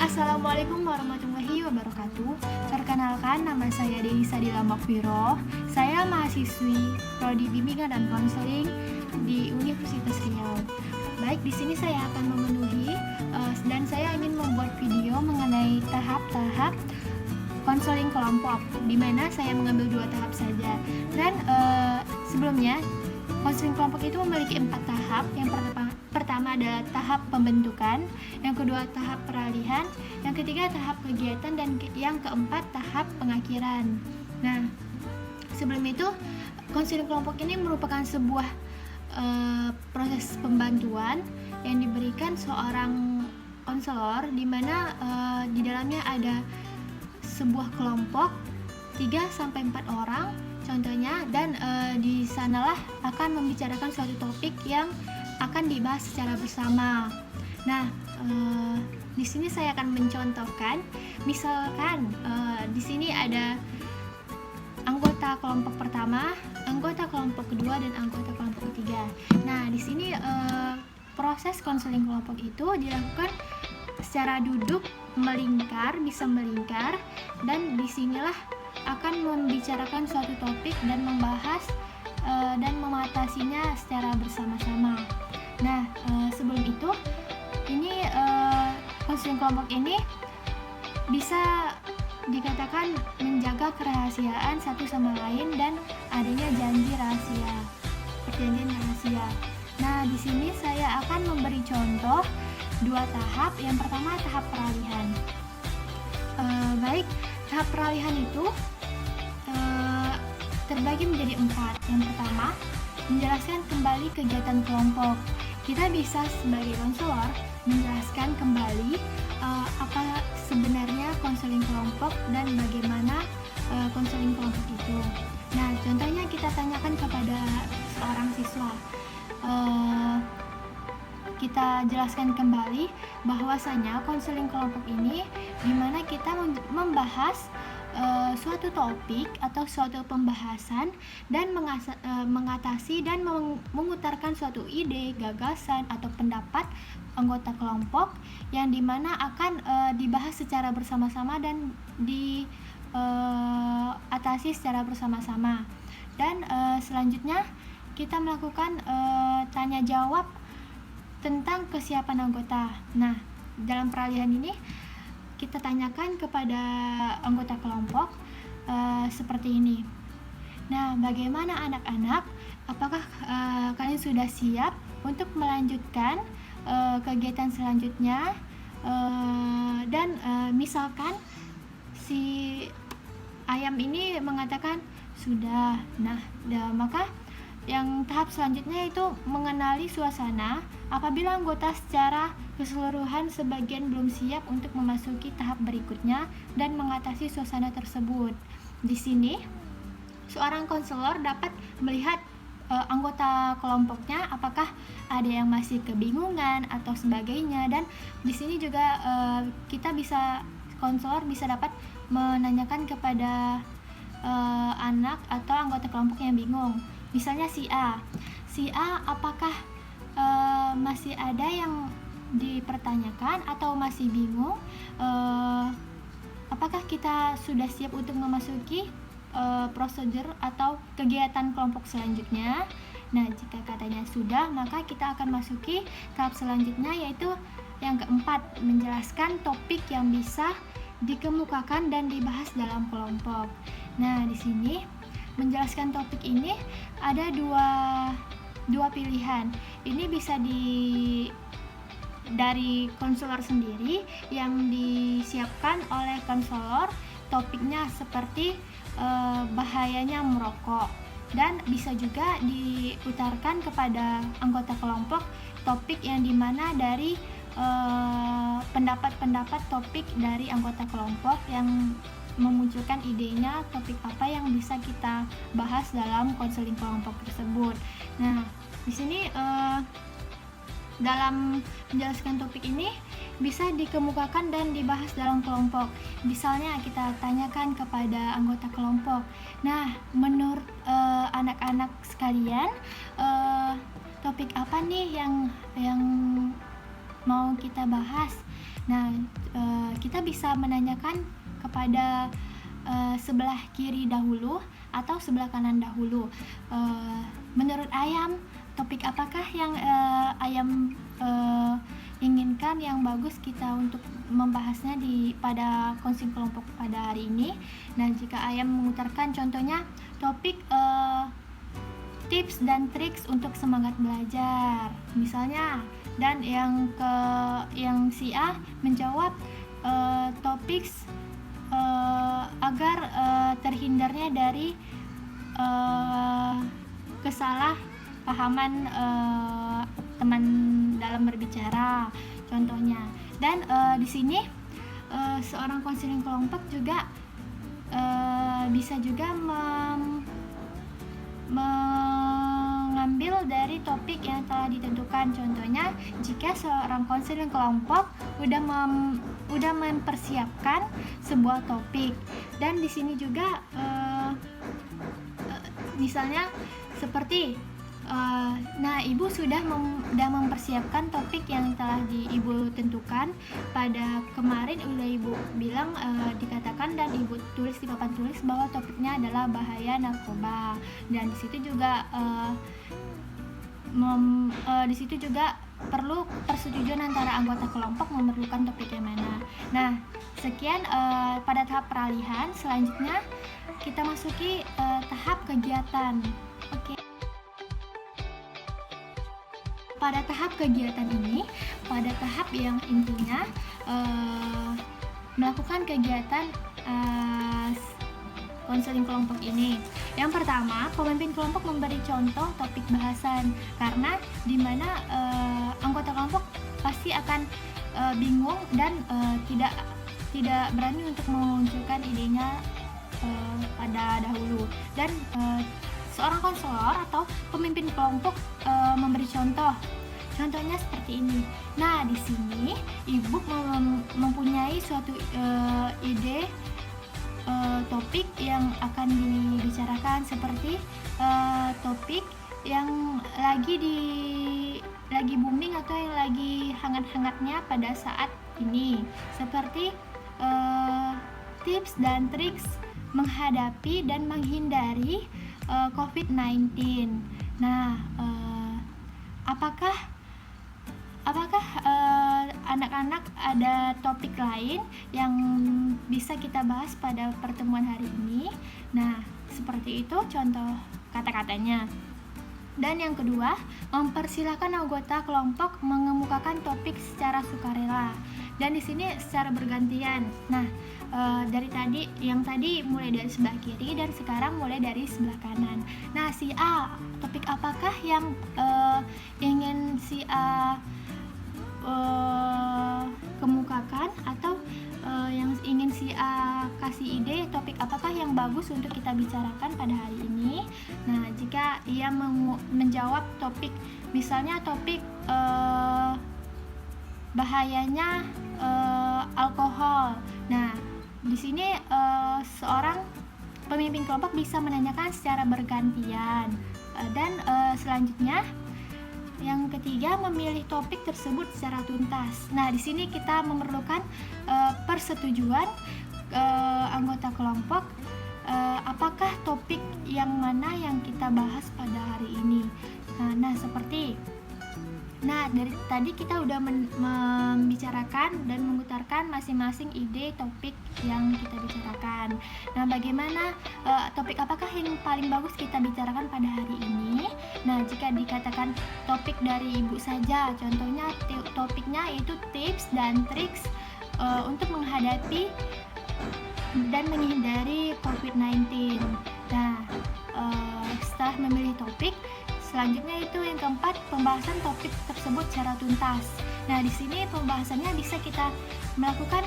Assalamualaikum warahmatullahi wabarakatuh. Perkenalkan, nama saya Dewi Sadila Makfiro. Saya mahasiswi Prodi Bimbingan dan Konseling di Universitas Riau. Baik, di sini saya akan memenuhi dan saya ingin membuat video mengenai tahap-tahap konseling kelompok, di mana saya mengambil 2 tahap saja. Dan sebelumnya, konseling kelompok itu memiliki 4 tahap. Yang pertama adalah tahap pembentukan, yang kedua tahap peralihan, yang ketiga tahap kegiatan, dan yang keempat tahap pengakhiran. Nah, sebelum itu, konseling kelompok ini merupakan sebuah proses pembantuan yang diberikan seorang konselor, di mana di dalamnya ada sebuah kelompok 3-4 orang contohnya, dan di sanalah akan membicarakan suatu topik yang akan dibahas secara bersama. Nah, di sini saya akan mencontohkan, misalkan di sini ada anggota kelompok pertama, anggota kelompok kedua, dan anggota kelompok ketiga. Nah, di sini proses konseling kelompok itu dilakukan secara duduk melingkar, bisa melingkar, dan disinilah akan membicarakan suatu topik dan membahas dan mengatasinya secara bersama-sama. Nah, sebelum itu, ini konseling kelompok ini bisa dikatakan menjaga kerahasiaan satu sama lain dan adanya janji rahasia, perjanjian rahasia. Nah, di sini saya akan memberi contoh 2 tahap. Yang pertama, tahap peralihan. Baik, tahap peralihan itu terbagi menjadi 4. Yang pertama, menjelaskan kembali kegiatan kelompok. Kita bisa sebagai konselor menjelaskan kembali apa sebenarnya konseling kelompok dan bagaimana konseling kelompok itu. Nah, contohnya kita tanyakan kepada seorang siswa, kita jelaskan kembali bahwasanya konseling kelompok ini dimana kita membahas suatu topik atau suatu pembahasan dan mengatasi dan mengutarakan suatu ide, gagasan, atau pendapat anggota kelompok yang dimana akan dibahas secara bersama-sama dan diatasi secara bersama-sama. Dan selanjutnya kita melakukan tanya jawab tentang kesiapan anggota. Nah, dalam peralihan ini kita tanyakan kepada anggota kelompok seperti ini. Nah, bagaimana anak-anak? Apakah kalian sudah siap untuk melanjutkan kegiatan selanjutnya? Dan misalkan si ayam ini mengatakan sudah. Nah, maka yang tahap selanjutnya itu mengenali suasana. Apabila anggota secara keseluruhan sebagian belum siap untuk memasuki tahap berikutnya dan mengatasi suasana tersebut. Di sini, seorang konselor dapat melihat anggota kelompoknya apakah ada yang masih kebingungan atau sebagainya, dan di sini juga konselor bisa dapat menanyakan kepada anak atau anggota kelompok yang bingung. Misalnya si A, apakah masih ada yang dipertanyakan atau masih bingung? Apakah kita sudah siap untuk memasuki prosedur atau kegiatan kelompok selanjutnya? Nah, jika katanya sudah, maka kita akan masuki tahap selanjutnya, yaitu yang keempat, menjelaskan topik yang bisa dikemukakan dan dibahas dalam kelompok. Nah, di sini menjelaskan topik ini ada dua pilihan. Ini bisa dari konselor sendiri yang disiapkan oleh konselor, topiknya seperti bahayanya merokok, dan bisa juga diutarakan kepada anggota kelompok topik yang dimana dari pendapat-pendapat topik dari anggota kelompok yang memunculkan idenya topik apa yang bisa kita bahas dalam konseling kelompok tersebut. Nah, di sini dalam menjelaskan topik ini bisa dikemukakan dan dibahas dalam kelompok. Misalnya kita tanyakan kepada anggota kelompok, nah, menurut anak-anak sekalian, topik apa nih yang mau kita bahas. Nah, kita bisa menanyakan kepada sebelah kiri dahulu atau sebelah kanan dahulu. Menurut Ayam, topik apakah yang Ayam inginkan yang bagus kita untuk membahasnya pada konseling kelompok pada hari ini? Nah, jika Ayam mengutarakan contohnya topik tips dan triks untuk semangat belajar misalnya, dan yang si A menjawab topik agar terhindarnya dari kesalahpahaman teman dalam berbicara contohnya. Dan di sini seorang konseling kelompok juga bisa juga mengambil dari topik yang telah ditentukan. Contohnya, jika seorang konseling kelompok udah mempersiapkan sebuah topik, dan di sini juga misalnya seperti nah, Ibu sudah mempersiapkan topik yang telah Ibu tentukan pada kemarin. Udah Ibu bilang dikatakan dan Ibu tulis di papan tulis bahwa topiknya adalah bahaya narkoba, dan di situ juga di situ juga perlu persetujuan antara anggota kelompok memerlukan topik yang mana. Nah, sekian pada tahap peralihan. Selanjutnya kita masuki tahap kegiatan. Oke. Pada tahap kegiatan ini, pada tahap yang intinya melakukan kegiatan konseling kelompok ini. Yang pertama, pemimpin kelompok memberi contoh topik bahasan, karena di mana anggota kelompok pasti akan bingung dan tidak berani untuk memunculkan idenya pada dahulu. Dan seorang konselor atau pemimpin kelompok memberi contoh. Contohnya seperti ini. Nah, di sini Ibu mempunyai suatu ide topik yang akan dibicarakan, seperti topik yang lagi booming atau yang lagi hangat-hangatnya pada saat ini, seperti tips dan triks menghadapi dan menghindari COVID-19. Nah, apakah anak-anak ada topik lain yang bisa kita bahas pada pertemuan hari ini? Nah, seperti itu contoh kata-katanya. Dan yang kedua, mempersilahkan anggota kelompok mengemukakan topik secara sukarela. Dan di sini secara bergantian. Nah, dari tadi mulai dari sebelah kiri dan sekarang mulai dari sebelah kanan. Nah, si A, topik apakah yang ingin si A kemukakan, atau yang ingin si A kasih ide topik apakah yang bagus untuk kita bicarakan pada hari ini? Nah, jika ia menjawab topik, misalnya topik bahayanya alkohol. Nah, di sini seorang pemimpin kelompok bisa menanyakan secara bergantian. Dan selanjutnya yang ketiga, memilih topik tersebut secara tuntas. Nah, di sini kita memerlukan persetujuan anggota kelompok apakah topik yang mana yang kita bahas pada hari ini. Nah, seperti dari tadi kita udah membicarakan dan mengutarakan masing-masing ide topik yang kita bicarakan. Nah, bagaimana topik apakah yang paling bagus kita bicarakan pada hari ini? Nah, jika dikatakan topik dari Ibu saja, contohnya topiknya yaitu tips dan triks untuk menghadapi dan menghindari COVID-19. Nah, setelah memilih topik, selanjutnya itu yang keempat, pembahasan topik tersebut secara tuntas. Nah, di sini pembahasannya bisa kita melakukan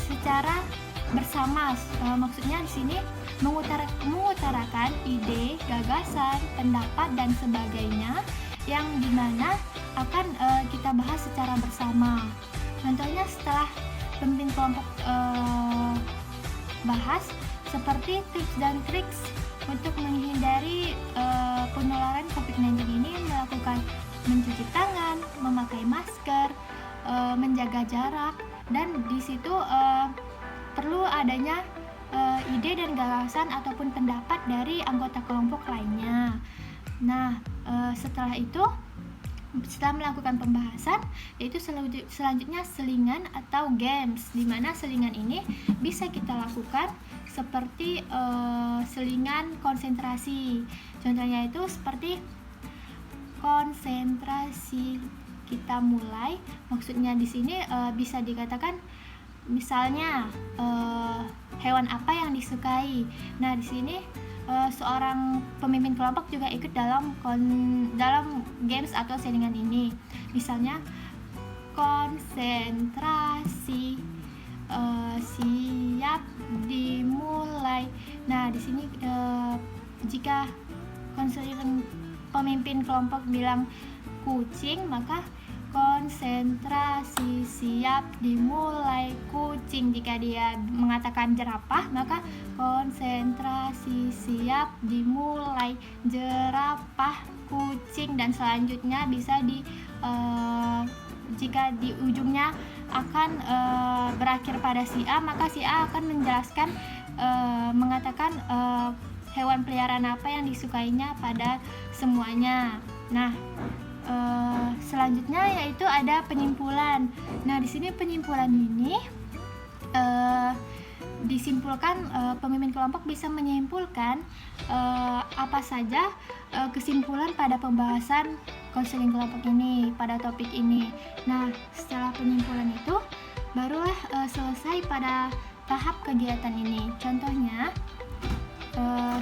secara bersama. Maksudnya di sini mengutarakan ide, gagasan, pendapat dan sebagainya yang dimana akan kita bahas secara bersama. Contohnya setelah pemimpin kelompok bahas seperti tips dan triks untuk menghindari penularan COVID-19 ini, melakukan mencuci tangan, memakai masker, menjaga jarak, dan di situ perlu adanya ide dan gagasan ataupun pendapat dari anggota kelompok lainnya. Nah, setelah melakukan pembahasan, yaitu selanjutnya selingan atau games, di mana selingan ini bisa kita lakukan seperti selingan konsentrasi. Contohnya itu seperti konsentrasi kita mulai. Maksudnya di sini bisa dikatakan misalnya hewan apa yang disukai. Nah, di sini seorang pemimpin kelompok juga ikut dalam games atau selingan ini. Misalnya konsentrasi siap dimulai. Nah, di sini jika pemimpin kelompok bilang kucing, maka konsentrasi siap dimulai kucing. Jika dia mengatakan jerapah, maka konsentrasi siap dimulai jerapah kucing. Dan selanjutnya bisa jika di ujungnya akan berakhir pada si A, maka si A akan menjelaskan mengatakan hewan peliharaan apa yang disukainya pada semuanya. Nah, selanjutnya yaitu ada penyimpulan. Nah, di sini penyimpulan ini disimpulkan, pemimpin kelompok bisa menyimpulkan apa saja kesimpulan pada pembahasan konseling kelompok ini pada topik ini. Nah, setelah penyimpulan itu barulah selesai pada tahap kegiatan ini. Contohnya,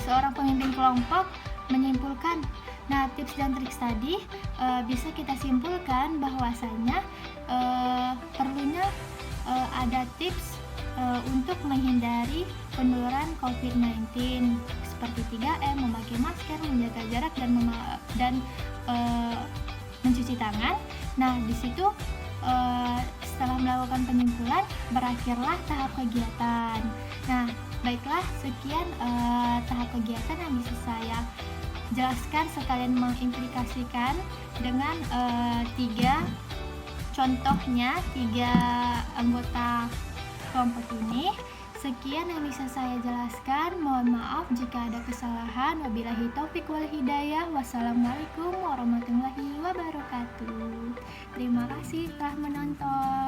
seorang pemimpin kelompok menyimpulkan. Nah, tips dan trik tadi bisa kita simpulkan bahwasanya perlunya ada tips untuk menghindari penularan COVID-19 seperti 3M, memakai masker, menjaga jarak, dan mencuci tangan. Nah, di situ setelah melakukan penyimpulan berakhirlah tahap kegiatan. Nah, baiklah, sekian tahap kegiatan yang bisa saya jelaskan sekalian mengimplikasikan dengan 3 contohnya 3 anggota kelompok ini. Sekian yang bisa saya jelaskan. Mohon maaf jika ada kesalahan. Wabillahi taufik wal hidayah. Wassalamualaikum warahmatullahi wabarakatuh. Terima kasih telah menonton.